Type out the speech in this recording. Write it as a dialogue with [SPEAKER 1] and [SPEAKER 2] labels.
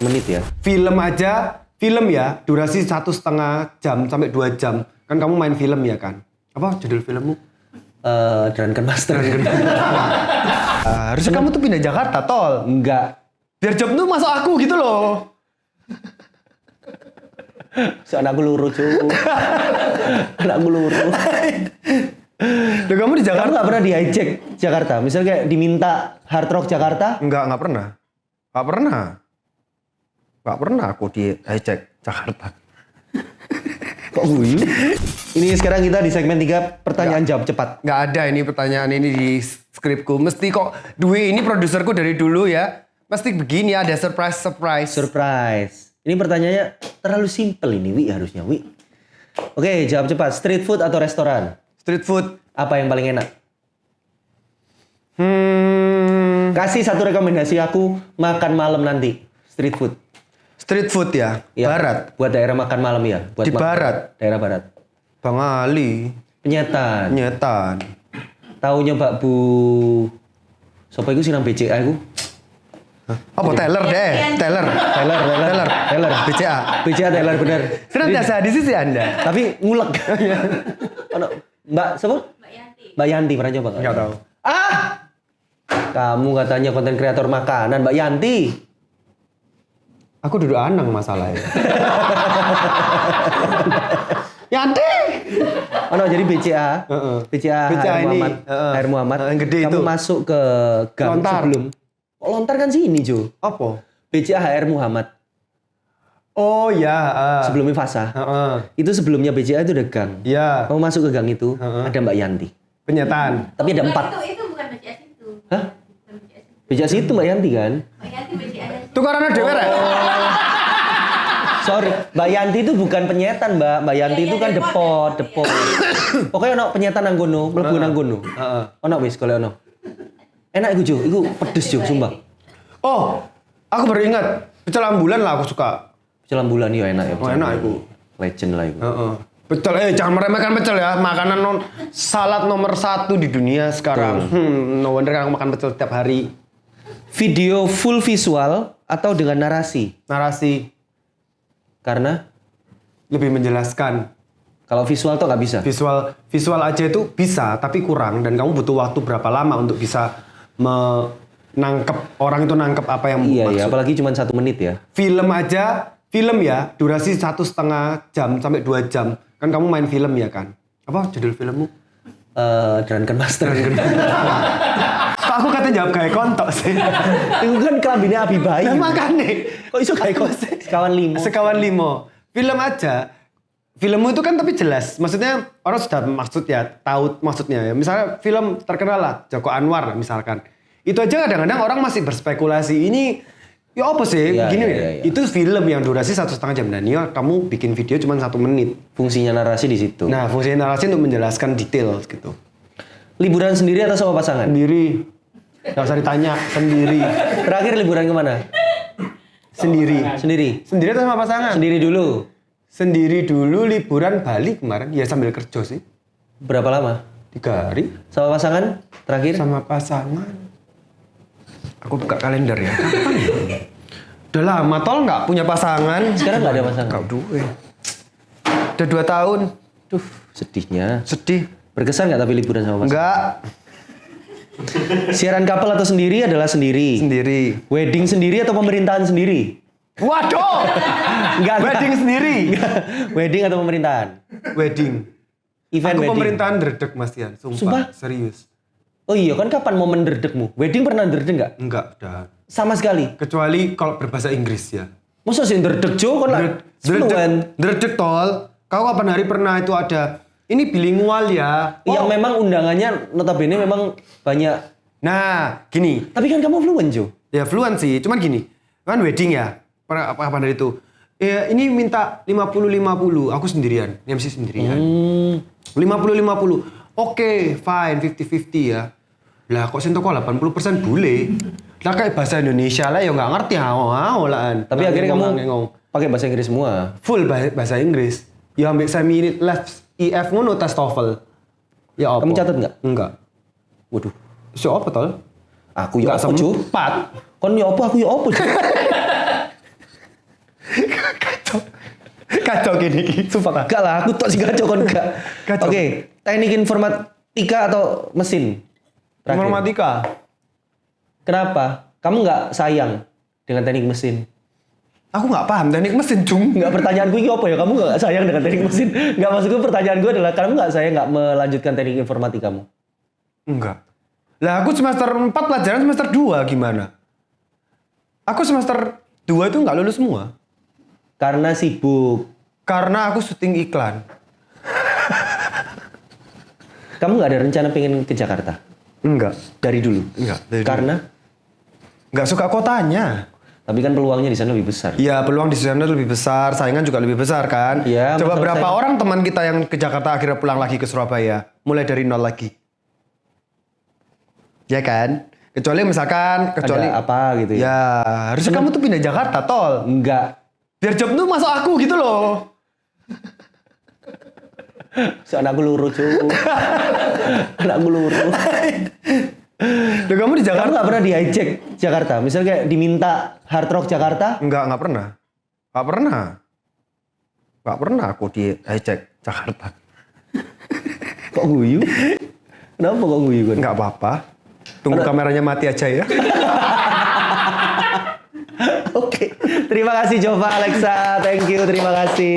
[SPEAKER 1] menit ya.
[SPEAKER 2] Film ya, durasi 1,5 jam sampai 2 jam. Kan kamu main film ya kan? Apa judul filmmu?
[SPEAKER 1] Drunken Master.
[SPEAKER 2] Harusnya kamu tuh pindah Jakarta, tol.
[SPEAKER 1] Enggak.
[SPEAKER 2] Biar job tuh masuk aku gitu loh.
[SPEAKER 1] So, anakku luru cu. Anakku luru.
[SPEAKER 2] Loh, kamu di
[SPEAKER 1] Kamu
[SPEAKER 2] Jakarta?
[SPEAKER 1] nggak pernah di hijack Jakarta? Misalnya kayak diminta Hard Rock Jakarta?
[SPEAKER 2] Nggak pernah. Nggak pernah aku di hijack Jakarta.
[SPEAKER 1] Kok guyu? Ini sekarang kita di segmen 3 pertanyaan jawab cepat.
[SPEAKER 2] Nggak ada ini pertanyaan ini di skripku. Mesti kok Dwi ini produserku dari dulu ya. Mesti begini ada surprise.
[SPEAKER 1] Surprise. Ini pertanyaannya terlalu simpel ini, Wi, harusnya, Wi. Oke, jawab cepat. Street food atau restoran?
[SPEAKER 2] Street food.
[SPEAKER 1] Apa yang paling enak? Kasih satu rekomendasi aku makan malam nanti. Street food.
[SPEAKER 2] Street food ya.
[SPEAKER 1] Iya,
[SPEAKER 2] Barat.
[SPEAKER 1] Buat daerah makan malam ya. Buat
[SPEAKER 2] Di barat.
[SPEAKER 1] Daerah barat.
[SPEAKER 2] Bang Ali.
[SPEAKER 1] Penyetan.
[SPEAKER 2] Nyetan.
[SPEAKER 1] Taunya Mbak Bu. Sopo iku sih nang BCA iku?
[SPEAKER 2] Apa Taylor deh? Taylor. BCA.
[SPEAKER 1] BCA Taylor bener.
[SPEAKER 2] Senantiasa di sisi Anda.
[SPEAKER 1] Tapi ngulek. Ono Mbak siapa? Mbak Yanti pernah coba nggak?
[SPEAKER 2] Nggak tahu.
[SPEAKER 1] Ah! Kamu katanya konten kreator makanan, Mbak Yanti.
[SPEAKER 2] Aku duduk anang masalahnya. Yanti.
[SPEAKER 1] Oh no, jadi BCA. BCA Air
[SPEAKER 2] ini.
[SPEAKER 1] Muhammad. Air Muhammad.
[SPEAKER 2] Yang gede
[SPEAKER 1] Kamu
[SPEAKER 2] itu.
[SPEAKER 1] masuk ke gang
[SPEAKER 2] Lontar.
[SPEAKER 1] sebelum. Oh, lontar kan sini, Jo.
[SPEAKER 2] Apa?
[SPEAKER 1] BCA HR Muhammad.
[SPEAKER 2] Oh ya.
[SPEAKER 1] Sebelumnya Fasa. Itu sebelumnya BCA itu ada gang.
[SPEAKER 2] Ya.
[SPEAKER 1] Kamu masuk ke gang itu, ada Mbak Yanti.
[SPEAKER 2] Penyetan.
[SPEAKER 1] Tapi ada 4.
[SPEAKER 3] Itu bukan BCA situ.
[SPEAKER 1] Hah?
[SPEAKER 3] Bukan BCA situ.
[SPEAKER 1] BCA situ Mbak Yanti kan?
[SPEAKER 3] Mbak Yanti BCA ada.
[SPEAKER 2] Itu karena dewe rek.
[SPEAKER 1] Sorry, Mbak Yanti itu bukan penyetan, Mbak. Mbak Yanti itu kan depot. Pokoknya ono penyetan nang kono, mlebu nang kono. Ono wis golek ono. Enak iku, Jo. Iku pedes, Jo, sumpah.
[SPEAKER 2] Oh, aku baru ingat. Pecel ambulan lah aku suka.
[SPEAKER 1] Pecel ambulan yo enak ya.
[SPEAKER 2] Oh, enak iku.
[SPEAKER 1] Legend lah iku.
[SPEAKER 2] Pecel, jangan meremehkan pecel ya. Makanan salad nomor 1 di dunia sekarang. No wonder aku makan pecel tiap hari.
[SPEAKER 1] Video full visual atau dengan narasi?
[SPEAKER 2] Narasi
[SPEAKER 1] Karena
[SPEAKER 2] lebih menjelaskan.
[SPEAKER 1] kalau visual tuh nggak bisa.
[SPEAKER 2] Visual aja itu bisa, tapi kurang. Dan kamu butuh waktu berapa lama untuk bisa menangkep orang itu nangkep apa yang
[SPEAKER 1] Iya,
[SPEAKER 2] maksud.
[SPEAKER 1] iya, apalagi cuma 1 menit ya.
[SPEAKER 2] Film ya, durasi 1,5 jam sampai 2 jam. Kan kamu main film ya kan? Apa judul filmmu?
[SPEAKER 1] Drunken Master.
[SPEAKER 2] Kok aku kata jawab kayak kontok sih?
[SPEAKER 1] Itu kan kelambinnya Abi Bayi.
[SPEAKER 2] Nah, makanya.
[SPEAKER 1] Kok iso kayak kok sekawan limo.
[SPEAKER 2] Sekawan limo. Film aja. Filmmu itu kan tapi jelas. Maksudnya orang sudah tahu maksudnya ya. Misalnya film terkenal lah, Joko Anwar misalkan. Itu aja kadang-kadang orang masih berspekulasi. Ini ya apa sih?
[SPEAKER 1] Iya,
[SPEAKER 2] Gini
[SPEAKER 1] iya,
[SPEAKER 2] ya.
[SPEAKER 1] iya.
[SPEAKER 2] Itu film yang durasi 1,5 jam. Dan ya kamu bikin video cuma 1 menit.
[SPEAKER 1] Fungsinya narasi di situ.
[SPEAKER 2] Nah, fungsi narasi untuk menjelaskan detail gitu.
[SPEAKER 1] Liburan sendiri atau sama pasangan?
[SPEAKER 2] Sendiri. Gak usah ditanya, sendiri.
[SPEAKER 1] Terakhir liburan kemana?
[SPEAKER 2] Sendiri.
[SPEAKER 1] Sendiri
[SPEAKER 2] Atau sama pasangan?
[SPEAKER 1] Sendiri dulu.
[SPEAKER 2] Sendiri dulu liburan Bali kemarin. Ya sambil kerja sih.
[SPEAKER 1] Berapa lama?
[SPEAKER 2] 3 hari.
[SPEAKER 1] Sama pasangan? Terakhir?
[SPEAKER 2] Sama pasangan. Aku buka kalender ya. Kapan ya? Udah lama tol nggak punya pasangan.
[SPEAKER 1] Sekarang nggak ada pasangan?
[SPEAKER 2] Nggak duit. Udah 2 tahun.
[SPEAKER 1] Duh, sedihnya.
[SPEAKER 2] Sedih.
[SPEAKER 1] Berkesan nggak tapi liburan sama pasangan?
[SPEAKER 2] Enggak.
[SPEAKER 1] Siaran couple atau sendiri adalah sendiri.
[SPEAKER 2] Sendiri.
[SPEAKER 1] Wedding sendiri atau pemerintahan sendiri?
[SPEAKER 2] Waduh.
[SPEAKER 1] Enggak.
[SPEAKER 2] Wedding sendiri.
[SPEAKER 1] Wedding atau pemerintahan?
[SPEAKER 2] Wedding.
[SPEAKER 1] Event
[SPEAKER 2] Aku
[SPEAKER 1] wedding.
[SPEAKER 2] pemerintahan dredeg Mas Tian.
[SPEAKER 1] Sumpah?
[SPEAKER 2] Serius.
[SPEAKER 1] Oh iya, kan kapan momen derdekmu? Wedding pernah derdek nggak?
[SPEAKER 2] Enggak, udah.
[SPEAKER 1] Sama sekali.
[SPEAKER 2] Kecuali kalau berbahasa Inggris ya.
[SPEAKER 1] Masa sih derdek Jo? Kan lah fluent.
[SPEAKER 2] Dredeg tol. Kau kapan hari pernah itu ada? Ini bilingual ya.
[SPEAKER 1] Yang memang undangannya notabene memang banyak.
[SPEAKER 2] Nah, gini.
[SPEAKER 1] Tapi kan kamu fluent Jo?
[SPEAKER 2] Ya fluent sih, cuman gini. Kan wedding ya. Kapan hari itu? Ya, ini minta 50-50. Aku sendirian. MC sendirian. 50-50. Oke, fine. 50-50 ya. Lah kok sentuh kok 80% bule. Lah kayak bahasa Indonesia lah ya nggak ngerti hao lah.
[SPEAKER 1] Tapi akhirnya kamu pakai bahasa Inggris semua.
[SPEAKER 2] Full bahasa Inggris. Ya ambil semi left IF ngono tes TOEFL. Ya apa?
[SPEAKER 1] Kamu catat nggak?
[SPEAKER 2] Enggak.
[SPEAKER 1] Waduh.
[SPEAKER 2] So apa tol?
[SPEAKER 1] Aku ya
[SPEAKER 2] Nggak
[SPEAKER 1] apa Jo?
[SPEAKER 2] sempat.
[SPEAKER 1] Kon ya apa? Aku ya apa Jo?
[SPEAKER 2] Kacau gini, sumpah.
[SPEAKER 1] Enggak lah, aku tok sing kacau kon enggak.
[SPEAKER 2] Kacau.
[SPEAKER 1] Oke, teknik informatika atau mesin? Terakhir.
[SPEAKER 2] Informatika.
[SPEAKER 1] Kenapa? Kamu nggak sayang dengan teknik mesin?
[SPEAKER 2] Aku nggak paham teknik mesin, Cung.
[SPEAKER 1] Nggak, pertanyaanku ini apa ya? Kamu nggak sayang dengan teknik mesin? Nggak, maksudku pertanyaan gue adalah kamu nggak sayang nggak melanjutkan teknik informatikamu?
[SPEAKER 2] Enggak. Lah aku semester 4 pelajaran semester 2 gimana? Aku semester 2 itu nggak lulus semua.
[SPEAKER 1] Karena sibuk.
[SPEAKER 2] Karena aku syuting iklan.
[SPEAKER 1] Kamu nggak ada rencana pengen ke Jakarta?
[SPEAKER 2] Enggak.
[SPEAKER 1] Dari dulu?
[SPEAKER 2] Enggak. Dari dulu.
[SPEAKER 1] Karena?
[SPEAKER 2] Nggak suka kotanya.
[SPEAKER 1] Tapi kan peluangnya di sana lebih besar.
[SPEAKER 2] Iya, peluang di sana lebih besar, saingan juga lebih besar kan.
[SPEAKER 1] Iya,
[SPEAKER 2] Coba
[SPEAKER 1] masalah
[SPEAKER 2] berapa
[SPEAKER 1] saing.
[SPEAKER 2] orang teman kita yang ke Jakarta akhirnya pulang lagi ke Surabaya, mulai dari nol lagi. Ya kan? Kecuali misalkan, kecuali
[SPEAKER 1] Ada apa gitu ya?
[SPEAKER 2] ya harusnya kamu tuh pindah Jakarta, tol.
[SPEAKER 1] Enggak.
[SPEAKER 2] Biar job tuh masuk aku gitu loh.
[SPEAKER 1] So, anakku luru cu. Anakku luru.
[SPEAKER 2] Loh, kamu di
[SPEAKER 1] Kamu
[SPEAKER 2] Jakarta?
[SPEAKER 1] nggak pernah di hijack Jakarta? Misalnya kayak diminta Hard Rock Jakarta?
[SPEAKER 2] Nggak pernah. Nggak pernah. Nggak pernah aku di hijack Jakarta.
[SPEAKER 1] Kok guyu? Kenapa kok guyu kan?
[SPEAKER 2] Nggak apa-apa. Tunggu kameranya mati aja ya.
[SPEAKER 1] Oke. Terima kasih Jova Alexa. Thank you. Terima kasih.